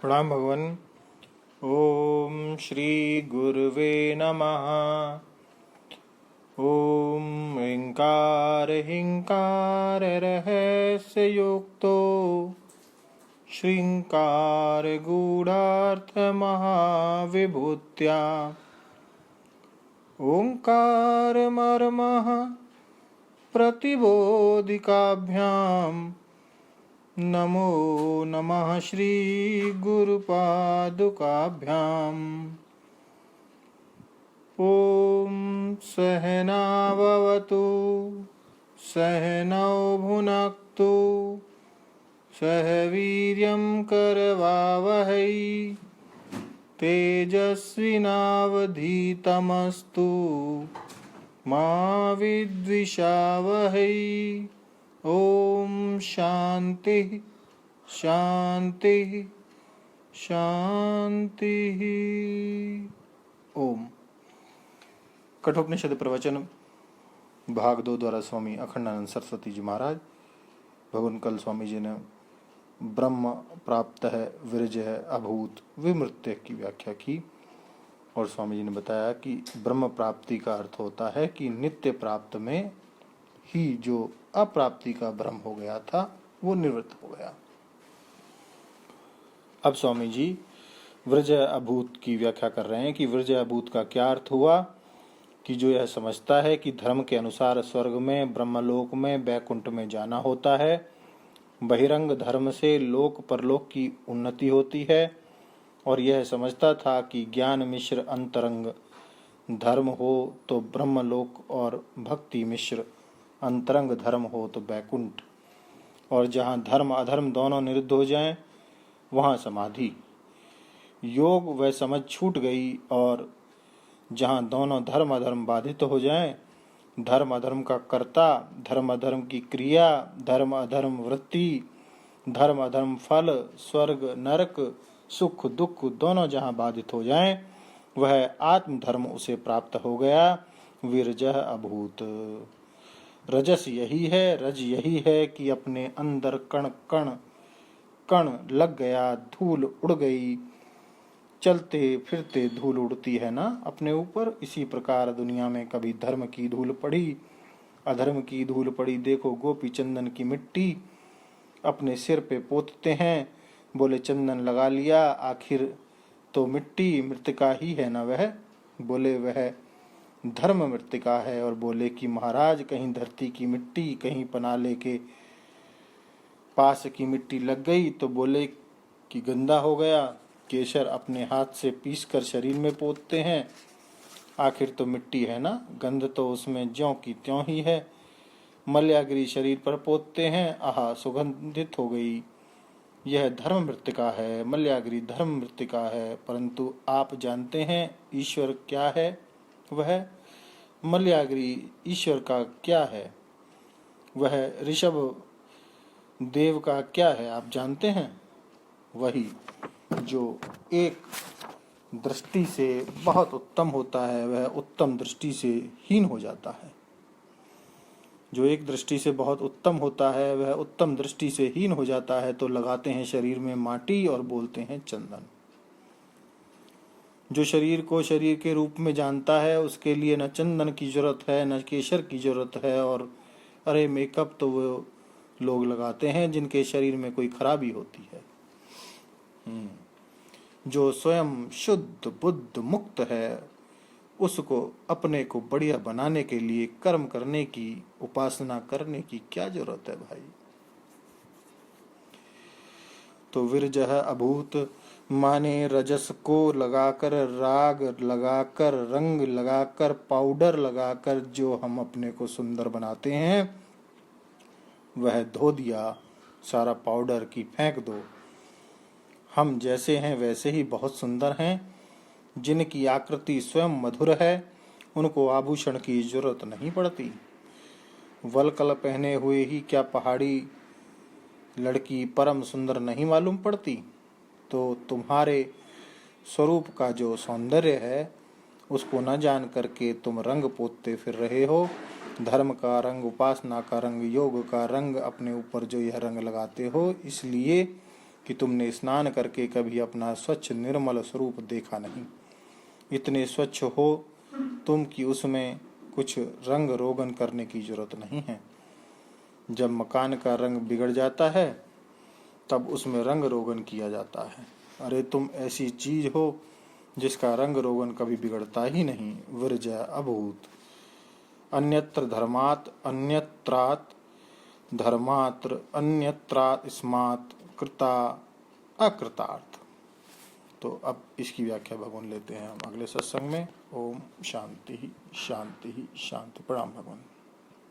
प्रणाम भगवान। ओम श्री गुरुवे नमः। ओम ह्रींकार ह्रींकार रहस्य युक्तो श्रींकार गूढ़ार्थ महाविभूत्या ओंकार मर्मः प्रतिबोधिकाभ्याम नमो नमः श्री गुरुपादुकाभ्याम्। ओम सहनाववतु सहनौ भुनक्तु सह वीर्यं करवावहै तेजस्विनावधीतमस्तु मा विद्विषावहै। ओम शांति शांति शांति। ओम। कठोपनिषद प्रवचन भाग 2 द्वारा स्वामी अखंडानंद सरस्वती जी महाराज। भगवान कल स्वामी जी ने ब्रह्म प्राप्त है, विरज है, अभूत, विमृत्य की व्याख्या की और स्वामी जी ने बताया कि ब्रह्म प्राप्ति का अर्थ होता है कि नित्य प्राप्त में ही जो अप्राप्ति का भ्रम हो गया था वो निवृत्त हो गया। अब स्वामी जी व्रज अभूत की व्याख्या कर रहे हैं कि व्रज अभूत का क्या अर्थ हुआ कि जो यह समझता है कि धर्म के अनुसार स्वर्ग में, ब्रह्मलोक में, वैकुंठ में जाना होता है, बहिरंग धर्म से लोक परलोक की उन्नति होती है, और यह समझता था कि ज्ञान मिश्र अंतरंग धर्म हो तो ब्रह्मलोक और भक्ति मिश्र अंतरंग धर्म हो तो वैकुंठ, और जहाँ धर्म अधर्म दोनों निरुद्ध हो जाएं वहाँ समाधि योग वह समझ छूट गई, और जहाँ दोनों धर्म अधर्म बाधित हो जाएं, धर्म अधर्म का कर्ता, धर्म अधर्म की क्रिया, धर्म अधर्म वृत्ति, धर्म अधर्म फल, स्वर्ग नरक, सुख दुख दोनों जहाँ बाधित हो जाएं, वह आत्म धर्म उसे प्राप्त हो गया। विरजः अभूत। रजस यही है, रज यही है कि अपने अंदर कण कण कण लग गया, धूल उड़ गई। चलते फिरते धूल उड़ती है ना अपने ऊपर, इसी प्रकार दुनिया में कभी धर्म की धूल पड़ी, अधर्म की धूल पड़ी। देखो गोपी चंदन की मिट्टी अपने सिर पे पोतते हैं, बोले चंदन लगा लिया, आखिर तो मिट्टी मृतिका ही है ना वह, बोले वह धर्म मृतिका है। और बोले कि महाराज कहीं धरती की मिट्टी, कहीं पनाले के पास की मिट्टी लग गई तो बोले कि गंदा हो गया। केसर अपने हाथ से पीसकर शरीर में पोतते हैं, आखिर तो मिट्टी है ना, गंध तो उसमें ज्यों की त्यों ही है। मल्यागिरी शरीर पर पोतते हैं, आहा सुगंधित हो गई। यह धर्म मृतिका है, मल्यागिरी धर्म मृतिका है। परंतु आप जानते हैं ईश्वर क्या है? वह मल्यागिरी ईश्वर का क्या है? वह ऋषभ देव का क्या है आप जानते हैं? वही जो एक दृष्टि से बहुत उत्तम होता है वह उत्तम दृष्टि से हीन हो जाता है। जो एक दृष्टि से बहुत उत्तम होता है वह उत्तम दृष्टि से हीन हो जाता है। तो लगाते हैं शरीर में माटी और बोलते हैं चंदन। जो शरीर को शरीर के रूप में जानता है उसके लिए न चंदन की जरूरत है न केसर की जरूरत है। और अरे मेकअप तो वो लोग लगाते हैं जिनके शरीर में कोई खराबी होती है। जो स्वयं शुद्ध बुद्ध मुक्त है उसको अपने को बढ़िया बनाने के लिए कर्म करने की, उपासना करने की क्या जरूरत है भाई। तो विरजः अभूत माने रजस को लगाकर, राग लगाकर, रंग लगाकर, पाउडर लगाकर जो हम अपने को सुंदर बनाते हैं वह धो दिया, सारा पाउडर की फेंक दो। हम जैसे हैं वैसे ही बहुत सुंदर हैं। जिनकी आकृति स्वयं मधुर है उनको आभूषण की जरूरत नहीं पड़ती। वलकल पहने हुए ही क्या पहाड़ी लड़की परम सुंदर नहीं मालूम पड़ती? तो तुम्हारे स्वरूप का जो सौंदर्य है उसको न जान करके तुम रंग पोतते फिर रहे हो। धर्म का रंग, उपासना का रंग, योग का रंग, अपने ऊपर जो यह रंग लगाते हो, इसलिए कि तुमने स्नान करके कभी अपना स्वच्छ निर्मल स्वरूप देखा नहीं। इतने स्वच्छ हो तुम कि उसमें कुछ रंग रोगन करने की जरूरत नहीं है। जब मकान का रंग बिगड़ जाता है तब उसमें रंग रोगन किया जाता है। अरे तुम ऐसी चीज हो जिसका रंग रोगन कभी बिगड़ता ही नहीं। विरजा अभूत। अन्यत्र धर्मात् अन्यत्रात् धर्मात्र अन्यत्रास्मात् कृता अकृतार्थ। तो अब इसकी व्याख्या भगवान लेते हैं हम अगले सत्संग में। ओम शांति शांति शांति। प्रणाम भगवान।